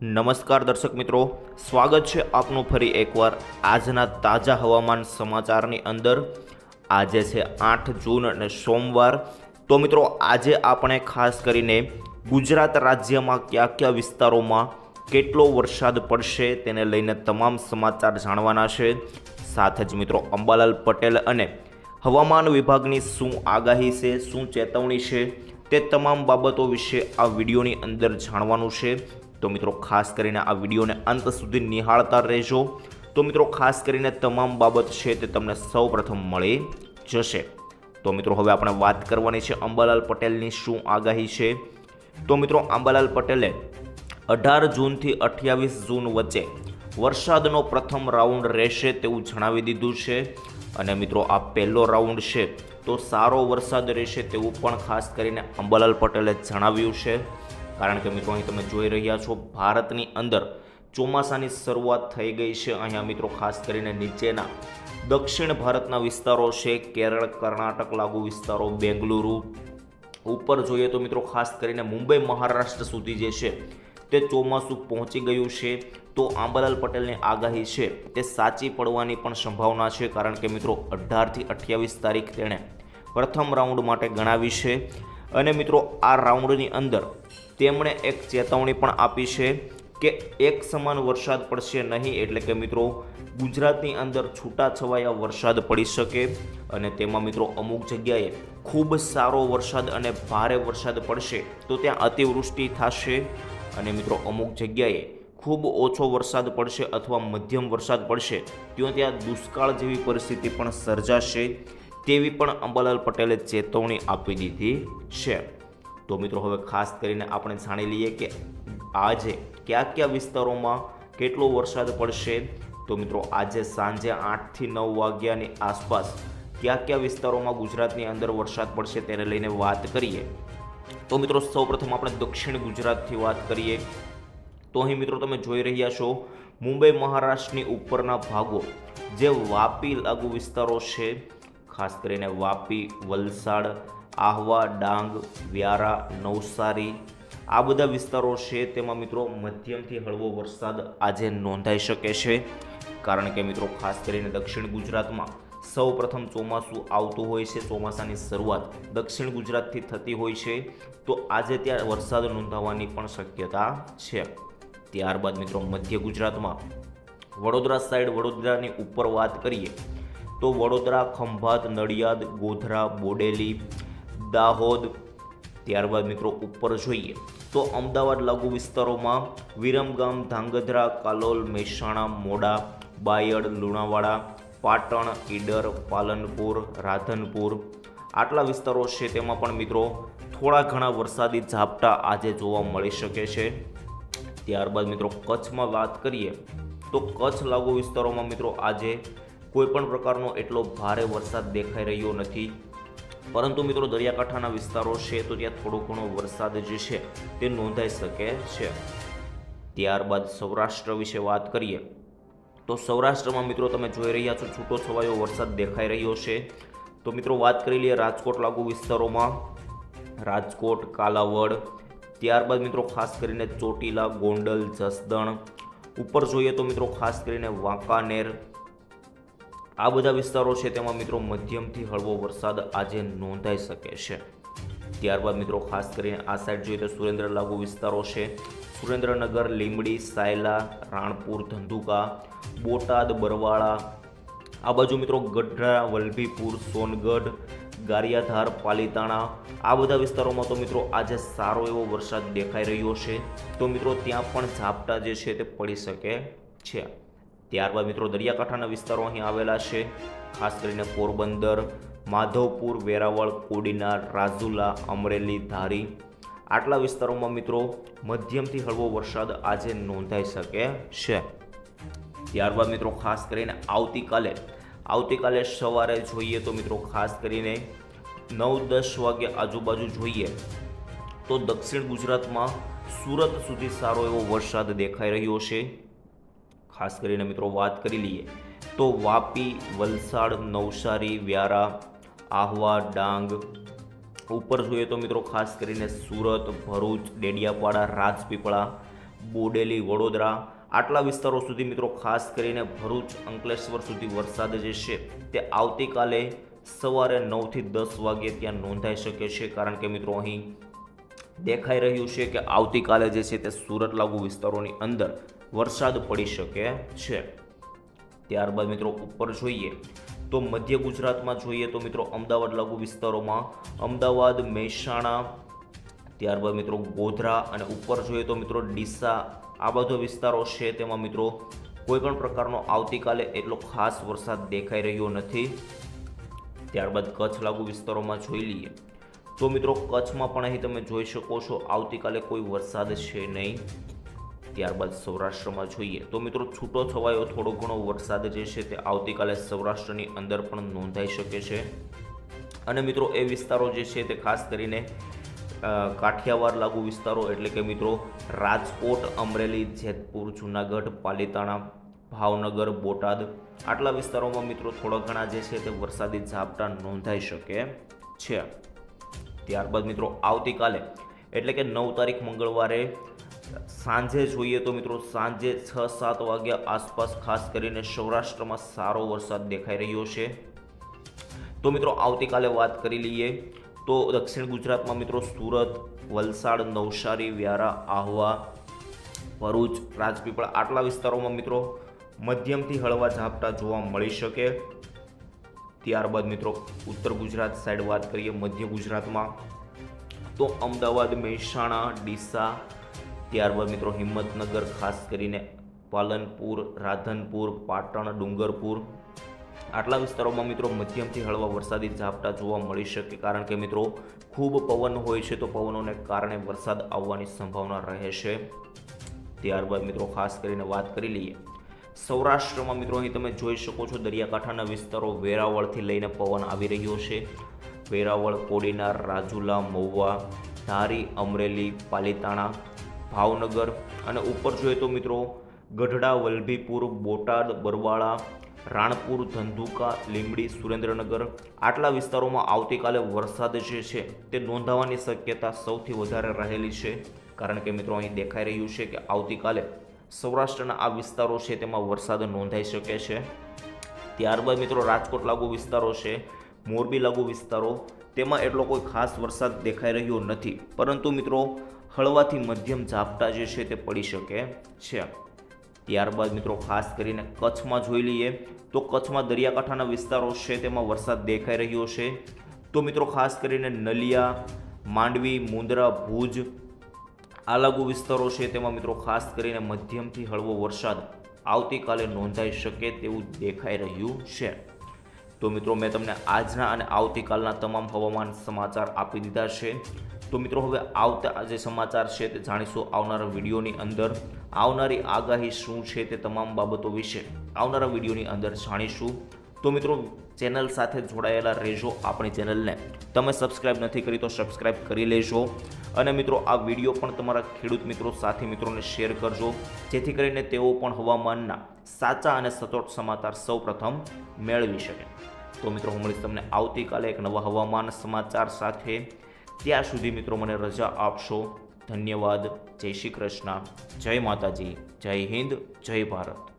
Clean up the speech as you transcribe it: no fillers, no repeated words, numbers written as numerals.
નમસ્કાર દર્શક મિત્રો, સ્વાગત છે આપનું ફરી એકવાર આજના તાજા હવામાન સમાચારની અંદર। આજે છે 8 જૂન અને સોમવાર। તો મિત્રો આજે આપણે ખાસ કરીને ગુજરાત રાજ્યમાં કયા કયા વિસ્તારોમાં કેટલો વરસાદ પડશે તેને લઈને તમામ સમાચાર જાણવાના છે। સાથે જ મિત્રો અંબાલાલ પટેલ અને હવામાન વિભાગની શું આગાહી છે, શું ચેતવણી છે, તે તમામ બાબતો વિશે આ વિડીયોની અંદર જાણવાનું છે। તો મિત્રો ખાસ કરીને આ વિડીયોને અંત સુધી નિહાળતા રહેજો। તો મિત્રો ખાસ કરીને તમામ બાબત છે તે તમને સૌપ્રથમ મળી જશે। તો મિત્રો હવે આપણે વાત કરવાની છે અંબાલાલ પટેલની શું આગાહી છે। તો મિત્રો અંબાલાલ પટેલે 18 જૂનથી 28 જૂન વચ્ચે વરસાદનો પ્રથમ રાઉન્ડ રહેશે તેવું જણાવી દીધું છે। અને મિત્રો આ પહેલો રાઉન્ડ છે તો સારો વરસાદ રહેશે તેવું પણ ખાસ કરીને અંબાલાલ પટેલે જણાવ્યું છે। કારણ કે મિત્રો અહીં તમે જોઈ રહ્યા છો ભારતની અંદર ચોમાસાની શરૂઆત થઈ ગઈ છે। અહીંયા મિત્રો ખાસ કરીને નીચેના દક્ષિણ ભારતના વિસ્તારો છે, કેરળ, કર્ણાટક લાગુ વિસ્તારો, બેંગલુરુ, ઉપર જોઈએ તો મિત્રો ખાસ કરીને મુંબઈ, મહારાષ્ટ્ર સુધી જે છે તે ચોમાસું પહોંચી ગયું છે। તો અંબાલાલ પટેલની આગાહી છે તે સાચી પડવાની પણ સંભાવના છે। કારણ કે મિત્રો 18 થી 28 તારીખ તેણે પ્રથમ રાઉન્ડ માટે ગણાવી છે। અને મિત્રો આ રાઉન્ડની અંદર તેમણે એક ચેતવણી પણ આપી છે કે એક સમાન વરસાદ પડશે નહીં, એટલે કે મિત્રો ગુજરાતની અંદર છૂટાછવાયા વરસાદ પડી શકે અને તેમાં મિત્રો અમુક જગ્યાએ ખૂબ સારો વરસાદ અને ભારે વરસાદ પડશે તો ત્યાં અતિવૃષ્ટિ થશે અને મિત્રો અમુક જગ્યાએ ખૂબ ઓછો વરસાદ પડશે અથવા મધ્યમ વરસાદ પડશે ત્યાં દુષ્કાળ જેવી પરિસ્થિતિ પણ સર્જાશે તેવી પણ અંબાલાલ પટેલે ચેતવણી આપી દીધી છે। તો મિત્રો હવે ખાસ કરીને આપણે જાણી લઈએ કે આજે કયા કયા વિસ્તારોમાં કેટલો વરસાદ પડશે। તો મિત્રો આજે સાંજે 8 થી 9 વાગ્યાની આસપાસ કયા કયા વિસ્તારોમાં ગુજરાતની અંદર વરસાદ પડશે તેને લઈને વાત કરીએ તો મિત્રો સૌપ્રથમ આપણે દક્ષિણ ગુજરાતથી વાત કરીએ તો અહીં મિત્રો તમે જોઈ રહ્યા છો મુંબઈ, મહારાષ્ટ્રની ઉપરના ભાગો જે વાપી લાગુ વિસ્તારો છે, ખાસ કરીને વાપી, વલસાડ, આહવા, ડાંગ, વ્યારા, નવસારી, આ બધા વિસ્તારો છે તેમાં મિત્રો મધ્યમથી હળવો વરસાદ આજે નોંધાઈ શકે છે। કારણ કે મિત્રો ખાસ કરીને દક્ષિણ ગુજરાતમાં સૌ પ્રથમ ચોમાસું આવતું હોય છે, ચોમાસાની શરૂઆત દક્ષિણ ગુજરાતથી થતી હોય છે, તો આજે ત્યાં વરસાદ નોંધાવાની પણ શક્યતા છે। ત્યારબાદ મિત્રો મધ્ય ગુજરાતમાં વડોદરા સાઈડ, વડોદરાની ઉપર વાત કરીએ તો વડોદરા, ખંભાત, નડિયાદ, ગોધરા, બોડેલી, દાહોદ, ત્યારબાદ મિત્રો ઉપર જોઈએ તો અમદાવાદ લાગુ વિસ્તારોમાં વિરમગામ, ધાંગધ્રા, કાલોલ, મહેસાણા, મોડા, બાયડ, લુણાવાડા, પાટણ, ઈડર, પાલનપુર, રાધનપુર, આટલા વિસ્તારો છે તેમાં પણ મિત્રો થોડા ઘણા વરસાદી ઝાપટા આજે જોવા મળી શકે છે। ત્યારબાદ મિત્રો કચ્છમાં વાત કરીએ તો કચ્છ લાગુ વિસ્તારોમાં મિત્રો આજે કોઈ પણ પ્રકારનો એટલો ભારે વરસાદ દેખાઈ રહ્યો નથી, પરંતુ મિત્રો દરિયાકાંઠાના વિસ્તારો છે તો ત્યાં થોડો ઘણો વરસાદ જે છે તે નોંધાઈ શકે છે। ત્યારબાદ સૌરાષ્ટ્ર વિશે વાત કરીએ તો સૌરાષ્ટ્રમાં મિત્રો તમે જોઈ રહ્યા છો છૂટો છવાયો વરસાદ દેખાઈ રહ્યો છે। તો મિત્રો વાત કરી લઈએ રાજકોટ લાગુ વિસ્તારોમાં, રાજકોટ, કાલાવડ, ત્યારબાદ મિત્રો ખાસ કરીને ચોટીલા, ગોંડલ, જસદણ, ઉપર જોઈએ તો મિત્રો ખાસ કરીને વાંકાનેર, આ બધા વિસ્તારો છે તેમાં મિત્રો મધ્યમથી હળવો વરસાદ આજે નોંધાઈ શકે છે। ત્યારબાદ મિત્રો ખાસ કરીને આ સાઈડ જોઈએ તો સુરેન્દ્ર લાગુ વિસ્તારો છે, સુરેન્દ્રનગર, લીંબડી, સાયલા, રાણપુર, ધંધુકા, બોટાદ, બરવાળા, આ બાજુ મિત્રો ગઢડા, વલભીપુર, સોનગઢ, ગારિયાધાર, પાલીતાણા, આ બધા વિસ્તારોમાં તો મિત્રો આજે સારો એવો વરસાદ દેખાઈ રહ્યો છે, તો મિત્રો ત્યાં પણ ઝાપટા જે છે તે પડી શકે છે। ત્યારબાદ મિત્રો દરિયાકાંઠાના વિસ્તારો અહીં આવેલા છે, ખાસ કરીને પોરબંદર, માધવપુર, વેરાવળ, કોડીનાર, રાજુલા, અમરેલી, ધારી, આટલા વિસ્તારોમાં મિત્રો મધ્યમથી હળવો વરસાદ આજે નોંધાઈ શકે છે। ત્યારબાદ મિત્રો ખાસ કરીને આવતીકાલે સવારે જોઈએ તો મિત્રો ખાસ કરીને 9-10 વાગે આજુબાજુ જોઈએ તો દક્ષિણ ગુજરાતમાં સુરત સુધી સારો એવો વરસાદ દેખાઈ રહ્યો છે। ખાસ કરીને મિત્રો વાત કરી લઈએ તો વાપી, વલસાડ, નવસારી, વ્યારા, આહવા, ડાંગ, ઉપર જોઈએ તો મિત્રો ખાસ કરીને સુરત, ભરૂચ, ડેડિયાપાડા, રાજપીપળા, બોડેલી, વડોદરા આટલા વિસ્તારો સુધી મિત્રો ખાસ કરીને ભરૂચ, અંકલેશ્વર સુધી વરસાદ જે છે તે આવતીકાલે સવારે 9 થી 10 વાગ્યે ત્યાં નોંધાઈ શકે છે, કારણ કે મિત્રો અહીં દેખાઈ રહ્યું છે કે આવતીકાલે જે છે તે સુરત લાગુ વિસ્તારોની અંદર વરસાદ પડી શકે છે. ત્યારબાદ મિત્રો ઉપર જોઈએ તો મધ્ય ગુજરાતમાં જોઈએ તો મિત્રો અમદાવાદ લાગુ વિસ્તારોમાં અમદાવાદ, મહેસાણા, ત્યારબાદ મિત્રો ગોધરા અને ઉપર જોઈએ તો મિત્રો ડીસા આ બધા વિસ્તારો છે તેમાં મિત્રો કોઈ પણ પ્રકારનો આવતીકાલે એટલો ખાસ વરસાદ દેખાઈ રહ્યો નથી. ત્યારબાદ કચ્છ લાગુ વિસ્તારોમાં જોઈ લઈએ તો મિત્રો કચ્છમાં પણ અહીં તમે જોઈ શકો છો આવતીકાલે કોઈ વરસાદ છે નહીં. ત્યારબાદ સૌરાષ્ટ્રમાં જોઈએ તો મિત્રો છૂટો છવાયો થોડો ઘણો વરસાદ જે છે તે આવતીકાલે સૌરાષ્ટ્રની અંદર પણ નોંધાઈ શકે છે. અને મિત્રો એ વિસ્તારો જે છે તે ખાસ કરીને કાઠિયાવાડ લાગુ વિસ્તારો એટલે કે મિત્રો રાજકોટ, અમરેલી, જેતપુર, જૂનાગઢ, પાલીતાણા, ભાવનગર, બોટાદ આટલા વિસ્તારોમાં મિત્રો થોડા ઘણા જે છે તે વરસાદી ઝાપટા નોંધાઈ શકે છે. ત્યારબાદ મિત્રો આવતીકાલે એટલે કે 9 તારીખ મંગળવારે સાંજે જોઈએ તો મિત્રો સાંજે 6-7 વાગ્યા આસપાસ ખાસ કરીને સૌરાષ્ટ્રમાં સારો વરસાદ દેખાઈ રહ્યો છે. તો મિત્રો આવતીકાલે વાત કરી લઈએ તો દક્ષિણ ગુજરાતમાં મિત્રો સુરત, વલસાડ, નવસારી, વ્યારા, આહવા, ભરૂચ, રાજપીપળા આટલા વિસ્તારોમાં મિત્રો મધ્યમથી હળવા ઝાપટા જોવા મળી શકે. ત્યારબાદ મિત્રો ઉત્તર ગુજરાત સાઈડ વાત કરીએ મધ્ય ગુજરાતમાં તો અમદાવાદ, મહેસાણા, ડીસા, ત્યારબાદ મિત્રો હિંમતનગર, ખાસ કરીને પાલનપુર, રાધનપુર, પાટણ, ડુંગરપુર આટલા વિસ્તારોમાં મિત્રો મધ્યમથી હળવા વરસાદી ઝાપટા જોવા મળી શકે, કારણ કે મિત્રો ખૂબ પવન હોય છે તો પવનોને કારણે વરસાદ આવવાની સંભાવના રહે છે. ત્યારબાદ મિત્રો ખાસ કરીને વાત કરી લઈએ સૌરાષ્ટ્રમાં મિત્રો અહીં તમે જોઈ શકો છો દરિયાકાંઠાના વિસ્તારો વેરાવળથી લઈને પવન આવી રહ્યો છે. વેરાવળ, કોડીનાર, રાજુલા, મહુવા, ધારી, અમરેલી, પાલીતાણા, ભાવનગર અને ઉપર જોઈએ તો મિત્રો ગઢડા, વલભીપુર, બોટાદ, બરવાળા, રાણપુર, ધંધુકા, લીંબડી, સુરેન્દ્રનગર આટલા વિસ્તારોમાં આવતીકાલે વરસાદ જે છે તે નોંધાવાની શક્યતા સૌથી વધારે રહેલી છે, કારણ કે મિત્રો અહીં દેખાઈ રહ્યું છે કે આવતીકાલે સૌરાષ્ટ્રના આ વિસ્તારો છે તેમાં વરસાદ નોંધાઈ શકે છે. ત્યારબાદ મિત્રો રાજકોટ લાગુ વિસ્તારો છે, મોરબી લાગુ વિસ્તારો તેમાં એટલો કોઈ ખાસ વરસાદ દેખાઈ રહ્યો નથી, પરંતુ મિત્રો હળવાથી મધ્યમ ઝાપટા જે છે તે પડી શકે છે. ત્યારબાદ મિત્રો ખાસ કરીને કચ્છમાં જોઈ લઈએ તો કચ્છમાં દરિયાકાંઠાના વિસ્તારો છે તેમાં વરસાદ દેખાઈ રહ્યો છે. તો મિત્રો ખાસ કરીને નલિયા, માંડવી, મુંદ્રા, ભુજ આ લાગુ વિસ્તારો છે તેમાં મિત્રો ખાસ કરીને મધ્યમથી હળવો વરસાદ આવતીકાલે નોંધાઈ શકે તેવું દેખાઈ રહ્યું છે. તો મિત્રો મેં તમને આજના અને આવતીકાલના તમામ હવામાન સમાચાર આપી દીધા છે. તો મિત્રો હવે આવતા જે સમાચાર છે તે જાણીશું આવનારા વિડીયોની અંદર. આવનારી આગાહી શું છે તે તમામ બાબતો વિશે આવનારા વિડીયોની અંદર જાણીશું. તો મિત્રો ચેનલ સાથે જોડાયેલા રહેજો. આપણી ચેનલને તમે સબસ્ક્રાઇબ નથી કરી તો સબસ્ક્રાઇબ કરી લેજો. અને મિત્રો આ વિડીયો પણ તમારા ખેડૂત મિત્રો, સાથી મિત્રોને શેર કરજો, જેથી કરીને તેઓ પણ હવામાનના સાચા અને સચોટ સમાચાર સૌપ્રથમ મેળવી શકે. તો મિત્રો હું મળીશ તમને આવતીકાલે એક નવા હવામાન સમાચાર સાથે. ત્યાં સુધી મિત્રો મને રજા આપશો. ધન્યવાદ. જય શ્રી કૃષ્ણ. જય માતાજી. જય હિન્દ. જય ભારત.